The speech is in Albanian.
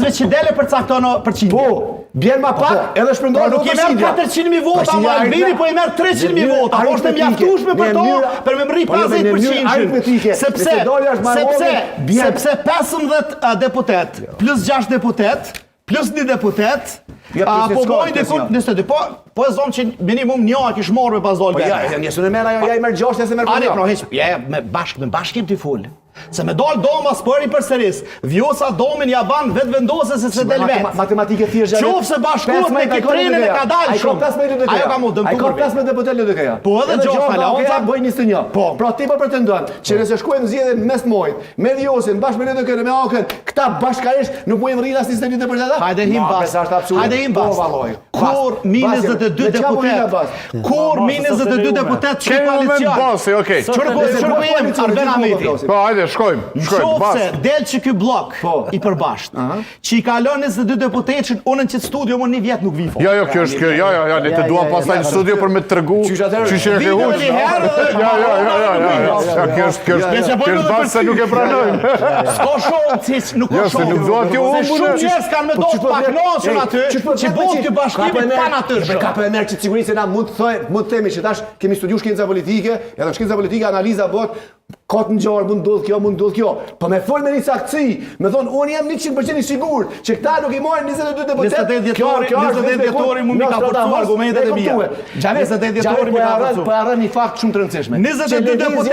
njerëzve që dele përcakton përqindje. Po, bjen ma pak edhe shpërndojnë nuk i merr 400.000 vota, ma Albini po i merr 300.000 vota. Po është e mjaftueshme për to, për me mri 50%. Sepse 15 deputet plus 6 deputet plus 1 deputet po bojnë dikun 22. Po e zonë që minimum një a kish morë me pas dollë vete. Po ja, njësë në mena, ja i merë 6, nëse merë për një. Me bashkë kem t'i full. Se me dollë doma s'përi për sëris. Vjosa domin ja ban vetë vendose se se del vetë. Matematike thjesht gjarët. Qofë se bashkuat me kitrinën e ka dalë shumë. Ajo ka mu dëmturbi. A i ka 15 deputet lëdë këja. Po edhe Gjosh Palonca bëj 21. Pra ti po pretendon që nëse shkojnë zgjedhjen mes mojt, me Vjosin, bashkë me lëdë kënë, me Akën, këta bashkarisht nuk mujnë rrinë as 22 deputeta? Hajde him bas. Hajde him bas. Kur mi 22 deputet. Kur mi 22 deputet që koalicion. Qofse del që ky blok i përbasht, që i kalon 22 deputet që unën që studio më një vjet nuk vi fort. Jo, kjo është kjo, jo, ne të duam pastaj në studio për me të tregu çështën e huç. Kjo është basa nuk e pranojmë. S'ka shumë, nuk ka shumë. Nuk duam ti humbur. Shumë njerëz kanë me dorë paknosur aty, që bëhet ky bashkimi pa natyrshëm. Me KPMR që sigurisht se na mund të themi që tash kemi studiu shkenca politike, edhe shkenca politike analiza bëhet kotë në gjarë, mund ndodh kjo. Po me fol me një saktësi, me thonë, unë jam 100% i sigur që këta nuk i mojnë 22 deputet. 28 djetori mu mi ka përcu argumentet e mija. 28 djetori mi ka përcu. Po arën një fakt shumë të rëndësishme. 22 deputet.